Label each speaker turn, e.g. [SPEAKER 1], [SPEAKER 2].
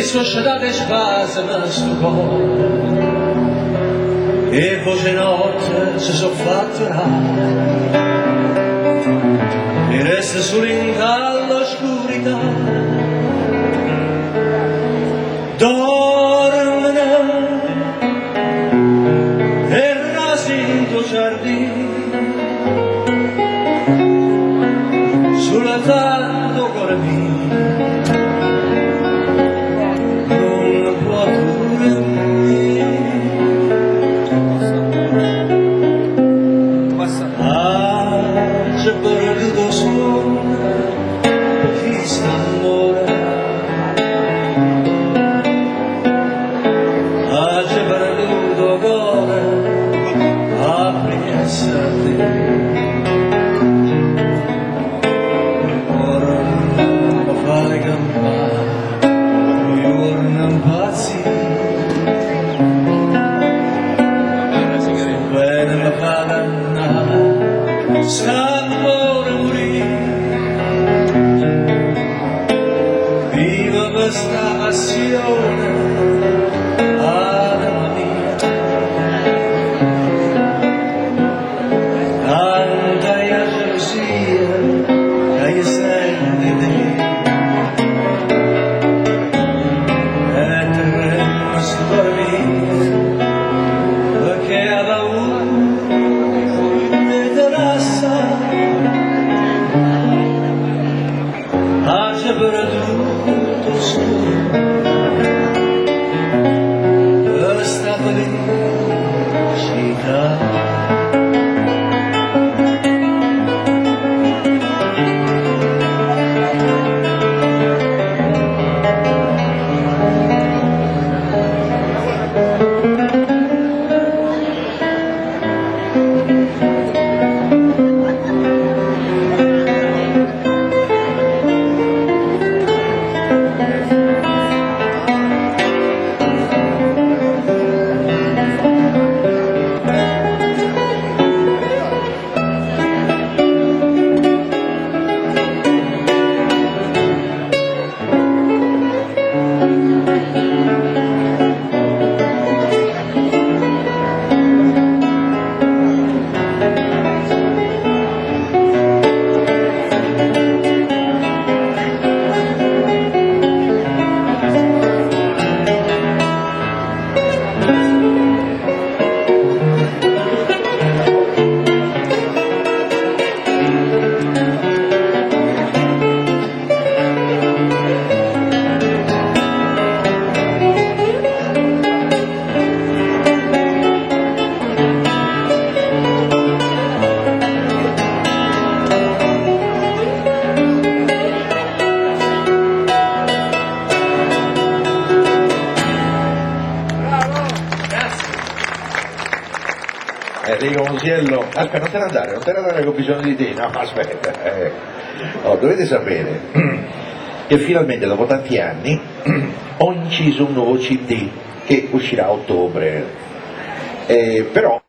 [SPEAKER 1] società spasima sto cuore e voce notte si sono fatte e resta solo in all'oscurità. Dormene e rasi in tuo giardino sulla tanto cuore mio non può dormire. C'è perduto suono chi sta amore, c'è perduto cuore aprirsi a te. Ora non mi fai campare, ora non pazzi, bene mi fa dannare. S'amore morì, viva questa passione, anima mia, tanta è la gelosia che io sento di te, e terreno sto dormire, perché ha paura. C'è perduto solo questa felicità.
[SPEAKER 2] Enrico Musiello, aspetta, non te ne andare che ho bisogno di te, no, aspetta, oh, dovete sapere che finalmente dopo tanti anni ho inciso un nuovo CD che uscirà a ottobre, però